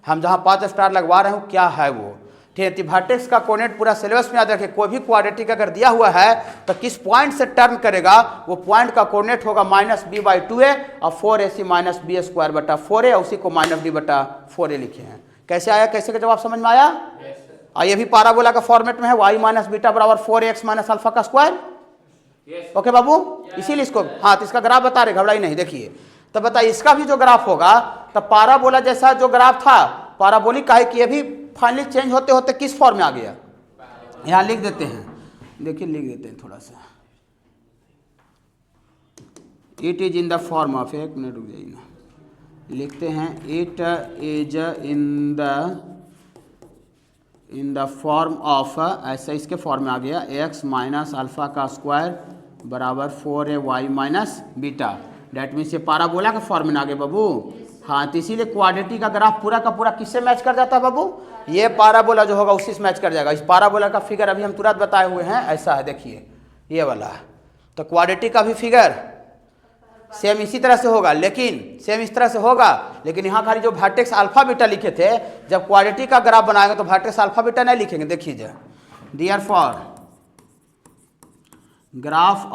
Speaker 1: हम जहाँ 5 स्टार लगवा रहे हो क्या है वो, ठीक है। वर्टेक्स का कोऑर्डिनेट पूरा सिलेबस में याद रखें। कोई भी क्वाड्रेटिक अगर दिया हुआ है तो किस पॉइंट से टर्न करेगा, वो पॉइंट का कोऑर्डिनेट होगा -b/2a और 4ac माइनस बी स्क्वायर बटा 4a, उसी को -d बटा 4a लिखे हैं। कैसे आया, कैसे का जवाब समझ में आया? और ये भी पाराबोला का फॉर्मेट में है, y माइनस बीटा बराबर 4x माइनस अल्फा का स्क्वायर। ओके बाबू, इसीलिए इसको हाँ तो इसका ग्राफ बता रहे, घबराई नहीं। देखिए तो बताइए इसका भी जो ग्राफ होगा तो पाराबोला जैसा जो ग्राफ था पाराबोलिक का है कि ये भी फाइनली चेंज होते होते किस फॉर्म में आ गया, यहाँ लिख देते हैं। देखिए लिख देते हैं थोड़ा सा, it is in the form of, एक मिनट रुक जाइए ना, लिखते हैं it is in the form of, ऐसा इसके फॉर्म में आ गया x माइनस अल्फा का स्क्वायर बराबर 4ay minus beta. That means ये पाराबोला का फॉर्म में आ गया बाबू। हाँ तो इसीलिए क्वाड्रेटिक का ग्राफ पूरा का पूरा किससे मैच कर जाता है बाबू, ये पाराबोला जो होगा उसी से मैच कर जाएगा। इस पाराबोला का फिगर अभी हम तुरंत बताए हुए हैं, ऐसा है देखिए ये वाला। तो क्वाड्रेटिक का भी फिगर सेम इसी तरह से होगा, लेकिन सेम इस तरह से होगा, लेकिन यहाँ खाली जो वर्टेक्स अल्फा बीटा लिखे थे, जब क्वाड्रेटिक का ग्राफ बनाएंगे तो वर्टेक्स अल्फा बीटा नहीं लिखेंगे। देखिए देयरफॉर ग्राफ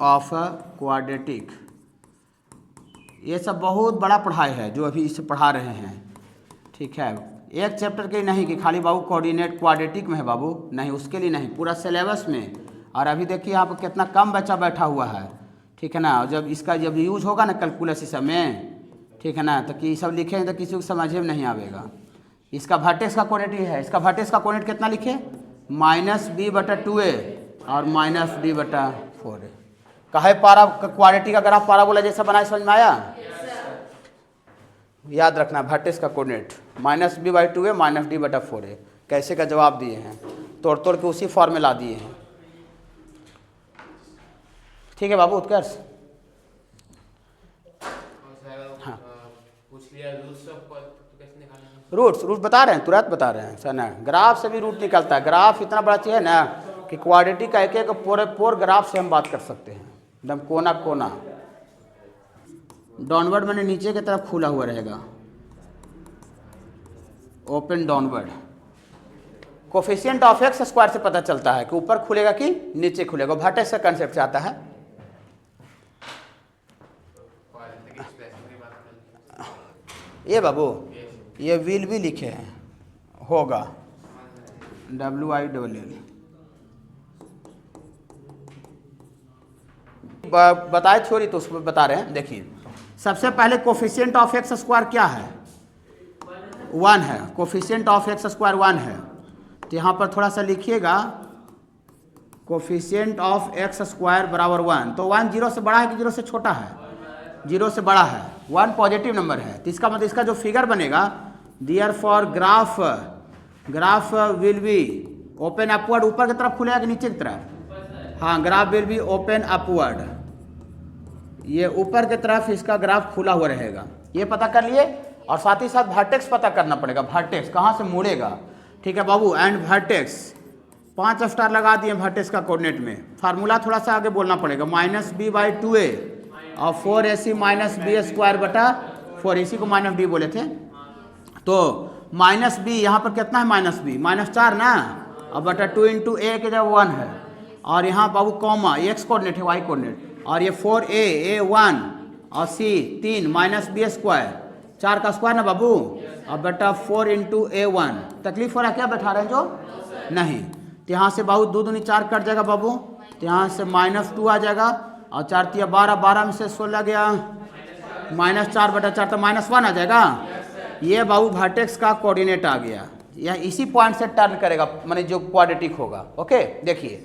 Speaker 1: ऑफ क्वाड्रेटिक, ये सब बहुत बड़ा पढ़ाई है जो अभी इसे पढ़ा रहे हैं, ठीक है। एक चैप्टर के नहीं कि खाली बाबू कोऑर्डिनेट क्वाड्रेटिक में है बाबू, नहीं उसके लिए नहीं, पूरा सिलेबस में। और अभी देखिए यहाँ पर कितना कम बच्चा बैठा हुआ है, ठीक है ना। और जब इसका जब यूज होगा ना कैलकुलस इस में, ठीक है ना, तो कि सब लिखेंगे तो किसी को समझ में नहीं आएगा। इसका वर्टेक्स का कोऑर्डिनेट है, इसका वर्टेक्स का कोऑर्डिनेट कितना लिखे, -b/2a और -d/4a। कहे पारा क्वाड्रेटिक का ग्राफ पाराबोला जैसा बनाए, समझ में आया? याद रखना वर्टेक्स का कोऑर्डिनेट -b/2a -d/4a। कैसे का जवाब दिए हैं, तोड़ तोड़ के उसी फॉर्म में ला दिए हैं, ठीक है बाबू उत्कर्ष। हाँ रूट्स बता रहे हैं, तुरंत बता रहे हैं सर ना, ग्राफ से भी रूट निकलता है। ग्राफ इतना बड़ा चीज़ है ना कि क्वाड्रेटिक का एक एक पूरे ग्राफ से हम बात कर सकते हैं, एकदम कोना कोना। डाउनवर्ड मैंने नीचे की तरफ खुला हुआ रहेगा, open downward. Coefficient of x square से पता चलता है कि ऊपर खुलेगा कि नीचे खुलेगा, वर्टेक्स का कंसेप्ट से आता है। ये बाबू ये विल भी लिखे हैं, होगा WILL। बताए छोरी तो उसमें बता रहे हैं। देखिए सबसे पहले कोफिशिएंट ऑफ एक्स स्क्वायर क्या है, 1 है। कोफिशिएंट ऑफ एक्स स्क्वायर 1 है, तो यहाँ पर थोड़ा सा लिखिएगा कोफिशिएंट ऑफ एक्स स्क्वायर बराबर 1। तो 1 0 से बड़ा है कि 0 से छोटा है, 0 से बड़ा है। 1 पॉजिटिव नंबर है, तो इसका मतलब इसका जो फिगर बनेगा, therefore graph will be open upward, ऊपर की तरफ खुलेगा कि नीचे की तरफ, हाँ graph will be open upward, ये ऊपर की तरफ इसका ग्राफ खुला हुआ रहेगा, ये पता कर लिए। और साथ ही साथ वर्टेक्स पता करना पड़ेगा, वर्टेक्स कहाँ से मुड़ेगा, ठीक है बाबू। एंड वर्टेक्स 5 स्टार लगा दिए वर्टेक्स का कोऑर्डिनेट में। फार्मूला थोड़ा सा आगे बोलना पड़ेगा, -b/2a और 4ac माइनस बी स्क्वायर बटा 4, इसी को -d बोले थे। तो -b यहाँ पर कितना है, -b -4 ना, और बटा 2 × a के जब 1 है, और यहाँ बाबू कॉमा x कोऑर्डिनेट है, y कोऑर्डिनेट, और ये 4a 1 और c 3 -b स्क्वायर, 4 का स्क्वायर ना बाबू, और बटा 4 × a1। तकलीफ हो रहा है क्या बैठा रहे हैं जो, नहीं। तो यहाँ से बाबू 2 दूनी 4 कट जाएगा बाबू, तो यहाँ से -2 आ जाएगा, और 4 × 12, 12 में से 16 गया, -4/4 तो -1 आ जाएगा। ये बाबू वर्टेक्स का कोऑर्डिनेट आ गया, यह इसी पॉइंट से टर्न करेगा, माने जो क्वाड्रेटिक होगा। ओके देखिए,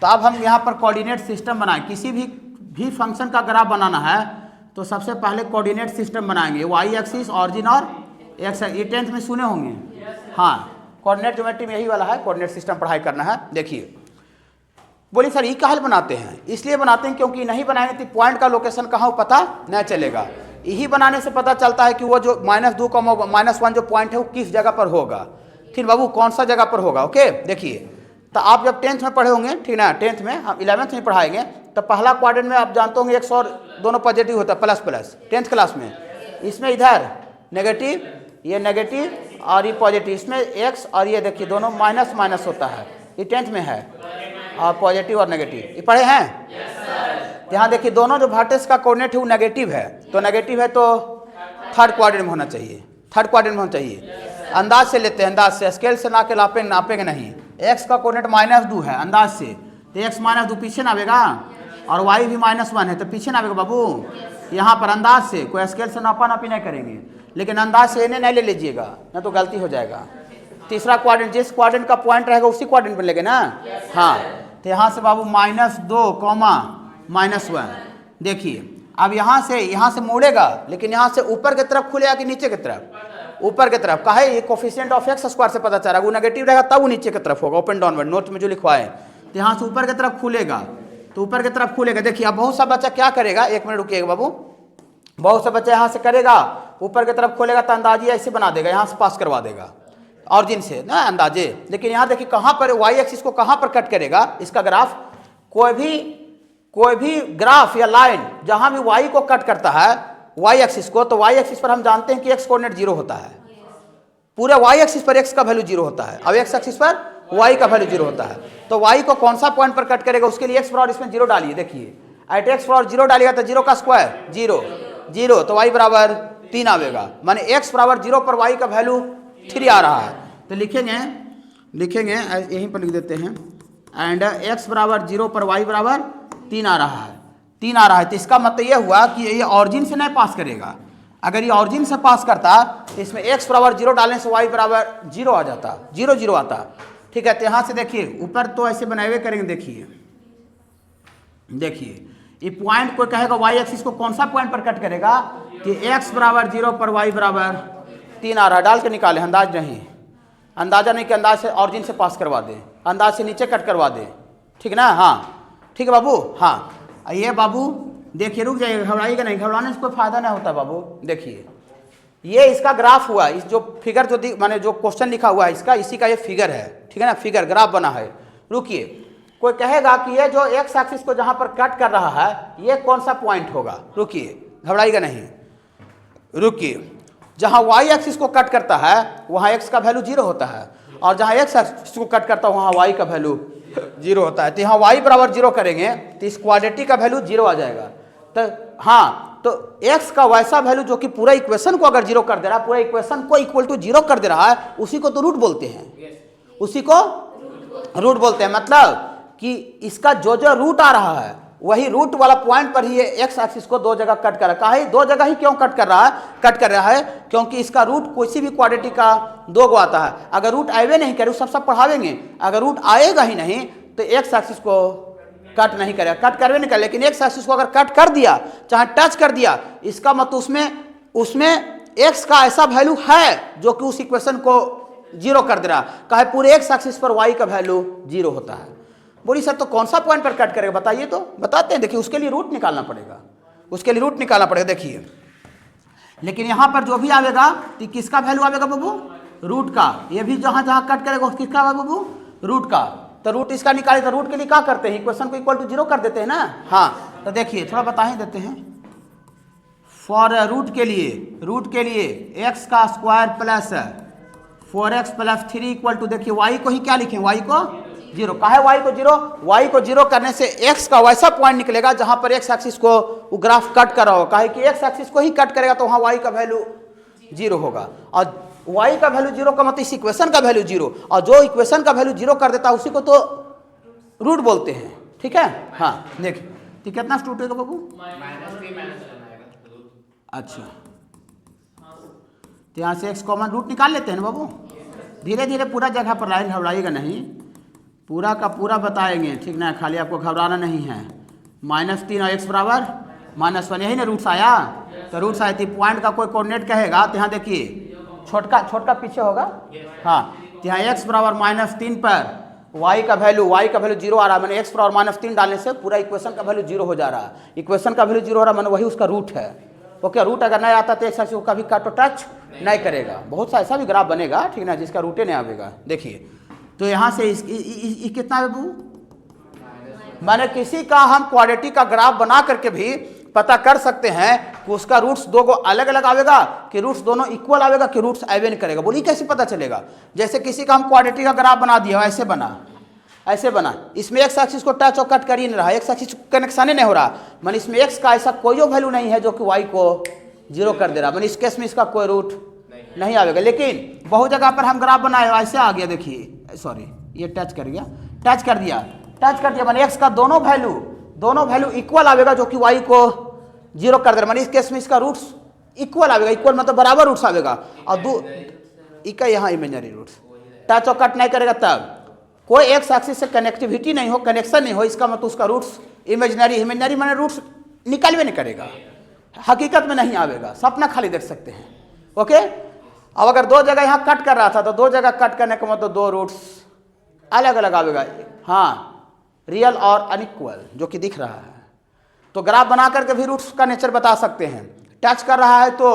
Speaker 1: तो अब हम यहाँ पर कोऑर्डिनेट सिस्टम बनाएं। किसी भी फंक्शन का ग्राफ बनाना है तो सबसे पहले कोऑर्डिनेट सिस्टम बनाएंगे, y एक्सिस, ऑरिजिन और एक्स। ये 10th में सुने होंगे, हाँ कोऑर्डिनेट ज्योमेट्री में यही वाला है, कोऑर्डिनेट सिस्टम पढ़ाई करना है। देखिए बोली सर ये काहे बनाते हैं? इसलिए बनाते हैं क्योंकि नहीं बनाएंगे तो पॉइंट का लोकेशन कहाँ पता नहीं चलेगा। यही बनाने से पता चलता है कि वो जो -2, -1 जो पॉइंट है वो किस जगह पर होगा। ठीक बाबू, कौन सा जगह पर होगा। ओके, देखिए तो आप जब 10th में पढ़े होंगे, ठीक ना, 10th में हम 11th में पढ़ाएंगे, तो पहला क्वाड्रेंट में आप जानते होंगे x और दोनों पॉजिटिव होता है, प्लस प्लस 10th क्लास में। इसमें इधर नेगेटिव, ये नेगेटिव और ये पॉजिटिव, इसमें x और ये देखिए दोनों माइनस माइनस होता है, ये 10th में है, और पॉजिटिव और नेगेटिव ये पढ़े हैं। यहाँ देखिए दोनों जो वर्टेक्स का कोऑर्डिनेट है वो नेगेटिव है, तो नेगेटिव है तो थर्ड क्वाड्रेंट में होना चाहिए, थर्ड क्वाड्रेंट में होना चाहिए। अंदाज से लेते हैं, अंदाज से, स्केल से ना के नापेंगे नहीं। x का कोऑर्डिनेट -2 है अंदाज से, तो x -2 पीछे ना आवेगा, और y भी -1 है तो पीछे ना आवेगा बाबू। यहाँ पर अंदाज से, कोई स्केल से नापा नापी नहीं करेंगे, लेकिन अंदाज से इन्हें नहीं ले लीजिएगा, ना तो गलती हो जाएगा। तीसरा क्वाड्रेंट, जिस क्वाड्रेंट का पॉइंट रहेगा उसी क्वाड्रेंट पर लेंगे ना। हाँ, तो यहाँ से बाबू -2, -1। देखिए अब यहाँ से मोड़ेगा, लेकिन यहाँ से ऊपर की तरफ खुलेगा कि नीचे की तरफ? ऊपर की तरफ। काहे? ये कोफिशिएंट ऑफ x स्क्वायर से पता चल रहा है, वो नेगेटिव रहेगा तब वो नीचे की तरफ होगा, ओपन डाउनवर्ड नोट में जो लिखवाए। तो यहाँ से ऊपर की तरफ खुलेगा, तो ऊपर की तरफ खुलेगा। देखिए अब बहुत सा बच्चा क्या करेगा, 1 मिनट रुकिएगा बाबू, बहुत सा बच्चा यहाँ से करेगा, ऊपर की तरफ खोलेगा तो अंदाजी ऐसे बना देगा, यहाँ से पास करवा देगा ऑरिजिन से ना अंदाजे। लेकिन यहाँ देखिए कहाँ पर y एक्सिस को कहाँ पर कट करेगा इसका ग्राफ, कोई भी ग्राफ या लाइन जहाँ भी y को कट करता है y एक्सिस को, तो y एक्सिस पर हम जानते हैं कि x कोऑर्डिनेट 0 होता है, पूरे y एक्सिस पर x का वैल्यू 0 होता है, अब x एक्सिस पर y का वैल्यू 0 होता है। तो y को कौन सा पॉइंट पर कट करेगा, उसके लिए x बराबर इसमें 0 डालिए। देखिए एट x बराबर 0 डालिएगा तो 0 का स्क्वायर 0, तो y बराबर 3 आवेगा, माने x बराबर 0 पर y का वैल्यू 3 आ रहा है। तो लिखेंगे यहीं पर लिख देते हैं, एंड x बराबर 0 पर y बराबर 3 आ रहा है, 3 आ रहा है। तो इसका मतलब ये हुआ कि ये ऑरिजिन से नहीं पास करेगा। अगर ये ऑरिजिन से पास करता तो इसमें x बराबर 0 डालने से y बराबर 0 आ जाता, 0 आता। ठीक है, तो यहाँ से देखिए ऊपर तो ऐसे बनाए करेंगे। देखिए ये पॉइंट कोई कहेगा y एक्सिस को कौन सा पॉइंट पर कट करेगा, कि x बराबर 0 पर y बराबर 3 आ रहा है, डाल के निकाले, अंदाजा नहीं कि अंदाज से ऑरिजिन से पास करवा दे, अंदाज से नीचे कट करवा दे। ठीक ना? हाँ ठीक है बाबू। हाँ ये बाबू देखिए, रुक जाइए, घबराइएगा नहीं, घबराने से कोई फायदा नहीं होता बाबू। देखिए ये इसका ग्राफ हुआ, इस जो फिगर जो माने जो क्वेश्चन लिखा हुआ है इसका, इसी का ये फिगर है। ठीक है ना, फिगर ग्राफ बना है। रुकिए, कोई कहेगा कि ये जो x एक्सिस को जहां पर कट कर रहा है ये कौन सा पॉइंट होगा? रुकिए, घबराइएगा नहीं, रुकिए। जहां y एक्सिस को कट करता है वहां x का वैल्यू 0 होता है, और जहां x एक्सिस को कट करता है वहां y का वैल्यू 0 होता है। तो यहाँ y बराबर 0 करेंगे तो इस क्वाड्रेटिक का वैल्यू 0 आ जाएगा। तो हाँ, तो x का वैसा वैल्यू जो कि पूरा इक्वेशन को अगर 0 कर दे रहा है, पूरा इक्वेशन को इक्वल टू 0 कर दे रहा है, उसी को तो रूट बोलते हैं, उसी को रूट बोलते हैं। मतलब कि इसका जो रूट आ रहा है वही रूट वाला पॉइंट पर ही x एक्सिस को 2 जगह कट कर रहा है। 2 जगह ही क्यों कट कर रहा है? क्योंकि इसका रूट किसी भी क्वाड्रेटिक का 2 गो आता है। अगर रूट आए नहीं करे, सब पढ़ावेंगे, अगर रूट आएगा ही नहीं तो x एक्सिस को कट नहीं करेगा, कट करवे नहीं करे। लेकिन x एक्सिस को अगर कट कर दिया, चाहे टच कर दिया, इसका मतलब उसमें x का ऐसा वैल्यू है जो कि उस इक्वेशन को 0 कर दे रहा है। कहे पूरे x एक्सिस पर y का वैल्यू 0 होता है। बोली सर तो कौन सा पॉइंट पर कट करेगा बताइए? तो बताते हैं। देखिए उसके लिए रूट निकालना पड़ेगा, देखिए। लेकिन यहाँ पर जो भी आवेगा तो किसका वैल्यू आवेगा बाबू? रूट का। ये भी जहाँ कट करेगा किसका आवेगा बाबू? रूट का। तो रूट इसका निकाले तो रूट के लिए क्या करते हैं? इक्वेशन को इक्वल टू 0 कर देते हैं ना। हाँ, तो देखिए थोड़ा बता ही देते हैं। फॉर रूट के लिए x का square plus 4x plus 3 equal to, देखिए y को ही क्या लिखें? y को 0। काहे y को 0? y को 0 करने से x का वैसा पॉइंट निकलेगा जहां पर x एक्सिस को वो ग्राफ कट कर रहा हो। काहे कि x एक्सिस को ही कट करेगा तो वहां y का वैल्यू 0 होगा, और y का वैल्यू 0 का मतलब इस इक्वेशन का वैल्यू 0, और जो इक्वेशन का वैल्यू 0 कर देता है उसी को तो रूट बोलते हैं। ठीक है। हाँ देखिए, तो कितना स्टूट होगा बाबू? अच्छा, तो यहाँ से x कॉमन रूट निकाल लेते हैं ना बाबू। धीरे धीरे पूरा जगह पर लाइन, घबराइएगा नहीं, पूरा का पूरा बताएंगे। ठीक ना, खाली आपको घबराना नहीं है। -3 और x बराबर -1, यही ना रूट्स आया। तो रूट्स आए थी, पॉइंट का कोई कोऑर्डिनेट कहेगा तो यहाँ देखिए छोटका पीछे होगा। हाँ, तो यहाँ x बराबर -3 पर y का वैल्यू जीरो आ रहा है, मैंने x पर और -3 डालने से पूरा इक्वेशन का वैल्यू जीरो हो जा रहा है। इक्वेशन का वैल्यू जीरो हो रहा है, मैंने वही उसका रूट है। ओके, रूट अगर नहीं आता तो एक्स एक्सिस को कभी काटो टच नहीं करेगा। बहुत सा ऐसा भी ग्राफ बनेगा, ठीक ना, जिसका रूटे नहीं आएगा। देखिए तो यहाँ से कितना है बाबू, मैंने किसी का हम क्वाड्रेटिक का ग्राफ बना करके भी पता कर सकते हैं कि उसका रूट्स दो को अलग अलग आवेगा कि रूट्स दोनों इक्वल आवेगा कि रूट्स एवन करेगा। बोलिए कैसे पता चलेगा? जैसे किसी का हम क्वाड्रेटिक का ग्राफ बना दिया, ऐसे बना, इसमें एक्स एक्सिस को टच और कट कर ही नहीं रहा, एक्स एक्सिस कनेक्शन ही नहीं हो रहा, मैंने इसमें एक्स का ऐसा कोई वैल्यू नहीं है जो कि वाई को जीरो कर दे रहा, मैंने इस केस में इसका कोई रूट नहीं आवेगा। लेकिन बहुत जगह पर हम ग्राफ बनाए ऐसे आ गया, देखिए सॉरी ये टच कर दिया मैंने एक्स का दोनों वैल्यू इक्वल आवेगा जो कि वाई को जीरो कर दे रहा, मैंने इस केस में इसका रूट्स इक्वल आवेगा, इक्वल मतलब बराबर रूट्स आवेगा, और दो इका यहाँ इमेजनरी रूट्स टच और कट नहीं करेगा, तब कोई एक्स एक्सिस से कनेक्टिविटी नहीं हो, कनेक्शन नहीं हो, इसका मतलब उसका रूट्स इमेजनरी मैंने रूट्स निकलवे नहीं करेगा, हकीकत में नहीं आवेगा, सपना खाली देख सकते हैं। ओके, अब अगर दो जगह यहाँ कट कर रहा था तो दो जगह कट करने का मतलब दो रूट्स अलग अलग आवेगा, हाँ, रियल और अनइक्वल जो कि दिख रहा है। तो ग्राफ बना करके भी रूट्स का नेचर बता सकते हैं। टच कर रहा है तो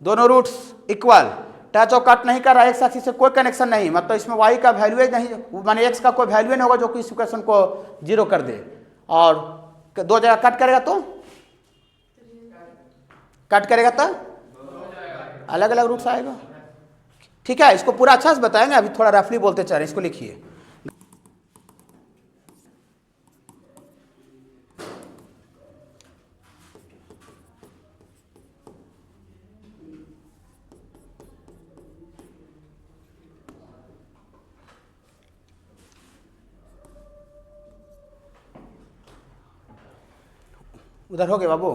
Speaker 1: दोनों रूट्स इक्वल, टच और कट नहीं कर रहा है, एक्स एक्सिस से कोई कनेक्शन नहीं, मतलब इसमें वाई का वैल्यू नहीं, माने एक्स का कोई वैल्यू नहीं होगा जो कि इस इक्वेशन को जीरो कर दे। और दो जगह कट करेगा तो अलग अलग रूट्स आएगा। ठीक है, इसको पूरा अच्छा से बताएंगे, अभी थोड़ा रफली बोलते चल रहे, इसको लिखिए। उधर हो गए बाबू?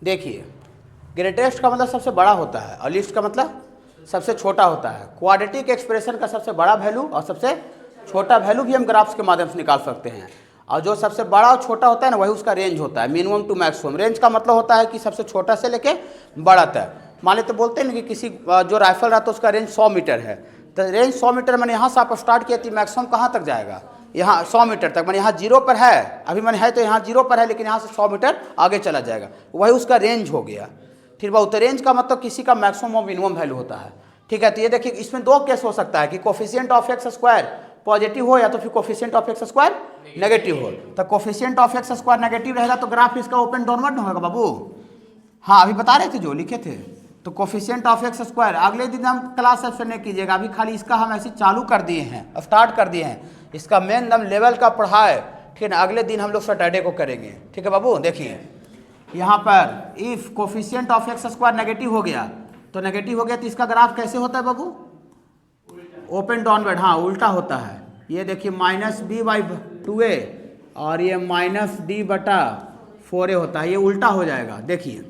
Speaker 1: देखिए, ग्रेटेस्ट का मतलब सबसे बड़ा होता है और लीस्ट का मतलब सबसे छोटा होता है। क्वाड्रेटिक एक्सप्रेशन का सबसे बड़ा वैल्यू और सबसे छोटा वैल्यू भी हम ग्राफ्स के माध्यम से निकाल सकते हैं, और जो सबसे बड़ा और छोटा होता है ना, वही उसका रेंज होता है, मिनिमम टू मैक्सिमम। रेंज का मतलब होता है कि सबसे छोटा से लेके बड़ा तक। मान लेते बोलते हैं ना कि किसी जो राइफल रहता है उसका रेंज 100 मीटर है, तो रेंज 100 मीटर मैंने यहाँ से आप स्टार्ट किया थी, मैक्सिमम कहाँ तक जाएगा? यहाँ 100 मीटर तक। मैंने यहाँ 0 पर है, अभी मैंने है तो यहाँ 0 पर है, लेकिन यहाँ से 100 मीटर आगे चला जाएगा, वही उसका रेंज हो गया। ठीक है, तो रेंज का मतलब किसी का मैक्सिमम और मिनिमम वैल्यू होता है। ठीक है, तो ये देखिए इसमें दो केस हो सकता है कि coefficient of x square positive हो या तो फिर coefficient of x square negative हो। तो coefficient of x square negative रहेगा तो ग्राफ इसका ओपन डाउनवर्ड होगा बाबू। हाँ, अभी बता रहे थे जो लिखे थे। तो कोफिशिएंट ऑफ एक्स स्क्वायर अगले दिन हम क्लास ऐसे नहीं कीजिएगा, अभी खाली इसका हम ऐसे चालू कर दिए हैं, स्टार्ट कर दिए हैं, इसका मेन दम लेवल का पढ़ाए। ठीक है, अगले दिन हम लोग सैटरडे को करेंगे। ठीक है बाबू, देखिए यहाँ पर if coefficient of x square negative हो गया तो इसका ग्राफ कैसे होता है बाबू? ओपन डाउनवर्ड, हाँ उल्टा होता है। ये देखिए -b/2a और ये -d/4a होता है, ये उल्टा हो जाएगा। देखिए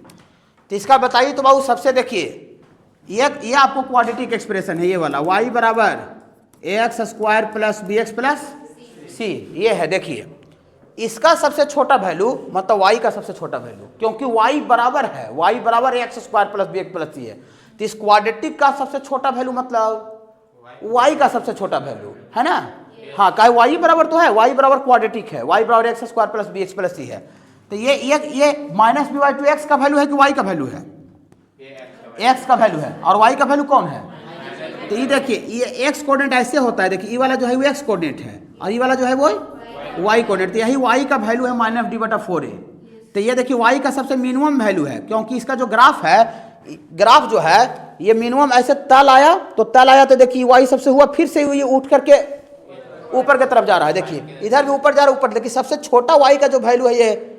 Speaker 1: तो इसका बताइए तो बाबू, सबसे देखिए ये आपको क्वाड्रेटिक एक्सप्रेशन है, ये वाला y बराबर ax square plus bx plus c, ये है। देखिए इसका सबसे छोटा वैल्यू मतलब y का सबसे छोटा वैल्यू, क्योंकि y बराबर है, y बराबर ax square plus bx plus c है, तो इस क्वाड्रेटिक का सबसे छोटा वैल्यू मतलब y का सबसे छोटा वैल्यू है ना। हाँ, का y बराबर तो है, y बराबर क्वाड्रेटिक है, y बराबर x square plus bx plus c है। तो ये -b/2x का वैल्यू है कि y का वैल्यू है? x का वैल्यू है, और y का वैल्यू कौन है? तो ये देखिए ये x कोऑर्डिनेट ऐसे होता है, देखिए ये वाला जो है वो x कोऑर्डिनेट है और ये वाला जो है वो y कोऑर्डिनेट, तो यही y का वैल्यू है -d/4a। तो ये देखिए y का सबसे मिनिमम वैल्यू है, क्योंकि इसका जो ग्राफ है, ग्राफ जो है ये मिनिमम ऐसे तल आया तो देखिए y सबसे हुआ, फिर से ये उठ करके ऊपर की तरफ जा रहा है। देखिए इधर भी ऊपर जा रहा है, ऊपर देखिए सबसे छोटा y का जो वैल्यू है ये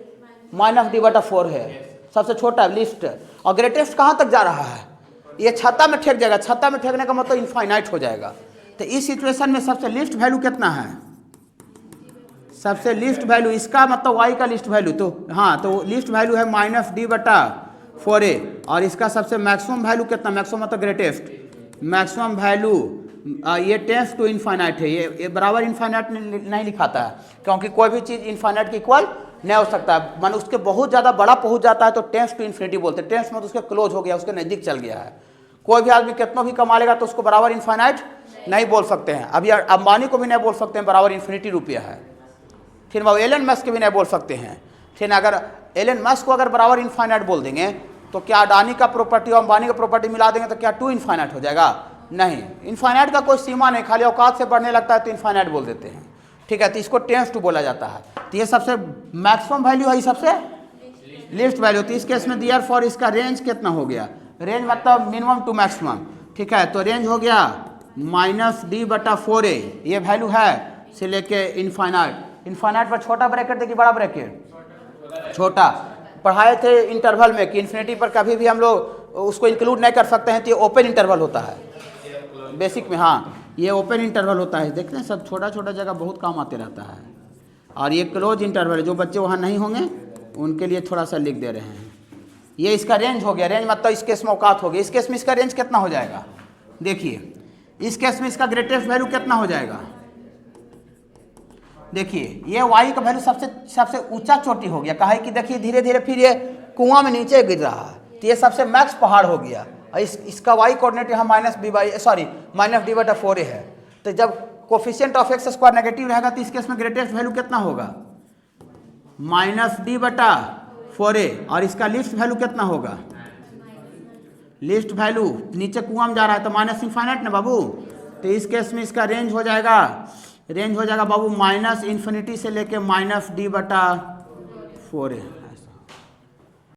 Speaker 1: -d/4 है, सबसे छोटा लिस्ट। और ग्रेटेस्ट कहाँ तक जा रहा है? ये छत्ता में ठेक जाएगा, छत्ता में ठेकने का मतलब इनफाइनाइट हो जाएगा। तो इस सिचुएशन में सबसे लिस्ट वैल्यू कितना है? सबसे लिस्ट वैल्यू इसका मतलब y का लिस्ट वैल्यू, तो हाँ, तो लिस्ट वैल्यू है -d/4a, और इसका सबसे मैक्सिमम वैल्यू कितना? मैक्सिमम मतलब ग्रेटेस्ट मैक्सिमम वैल्यू ये टेंस टू इनफाइनाइट है, ये बराबर इनफाइनाइट नहीं लिखाता है, क्योंकि कोई भी चीज़ इनफाइनाइट के इक्वल नहीं हो सकता है। मान उसके बहुत ज़्यादा बड़ा पहुंच जाता है तो टेंस टू इन्फिनिटी बोलते हैं। टेंस मतलब उसके क्लोज हो गया, उसके नज़दीक चल गया है। कोई भी आदमी कितना भी कमा लेगा तो उसको बराबर इनफाइनाइट नहीं बोल सकते हैं। अभी अंबानी को भी नहीं बोल सकते हैं बराबर इन्फिनिटी रुपया है। फिर वो एलन मस्क के भी नहीं बोल सकते हैं। फिर अगर एलन मस्क को अगर बराबर इनफाइनाइट बोल देंगे तो क्या अडानी का प्रॉपर्टी और अंबानी का प्रॉपर्टी मिला देंगे तो क्या टू इनफाइनाइट हो जाएगा? नहीं, इनफाइनाइट का कोई सीमा नहीं, खाली औकात से बढ़ने लगता है तो इनफाइनाइट बोल देते हैं। ठीक है, तो इसको टेंस टू बोला जाता है। तो ये सबसे मैक्सिमम वैल्यू है, ये सबसे लिस्ट वैल्यू। तो इस केस में दियर फॉर इसका रेंज कितना हो गया? रेंज मतलब मिनिमम टू मैक्सिमम। ठीक है, तो रेंज हो गया -d/4a, ये वैल्यू है से लेके इनफाइनाइट। इनफाइनाइट पर छोटा ब्रैकेट देखिए, बड़ा ब्रैकेट छोटा। पढ़ाए थे इंटरवल में कि इन्फिनिटी पर कभी भी हम लोग उसको इंक्लूड नहीं कर सकते हैं, तो ये ओपन इंटरवल होता है बेसिक में। हाँ, ये ओपन इंटरवल होता है। देखते हैं सब छोटा छोटा जगह बहुत काम आते रहता है। और ये क्लोज इंटरवल है, जो बच्चे वहाँ नहीं होंगे उनके लिए थोड़ा सा लिख दे रहे हैं। ये इसका रेंज हो गया। रेंज मतलब इस केस में औकात हो गया। इस केस में इसका रेंज कितना हो जाएगा? देखिए इस केस में इसका ग्रेटेस्ट वैल्यू कितना हो जाएगा? देखिए ये y का वैल्यू सबसे ऊंचा चोटी हो गया। कहा है कि देखिए धीरे धीरे फिर ये कुआं में नीचे गिर रहा है, तो ये सबसे मैक्स पहाड़ हो गया। और इसका y कोऑर्डिनेट यहाँ -d/4a है। तो जब कोफिशिएंट ऑफ x² नेगेटिव रहेगा तो इस केस में ग्रेटेस्ट वैल्यू कितना होगा? -d/4a। और इसका लिस्ट वैल्यू कितना होगा? लिस्ट वैल्यू नीचे कुआं में जा रहा है तो माइनस इनफाइनाइट ना बाबू। तो इस केस में इसका रेंज हो जाएगा बाबू -∞ से लेके -d/4a।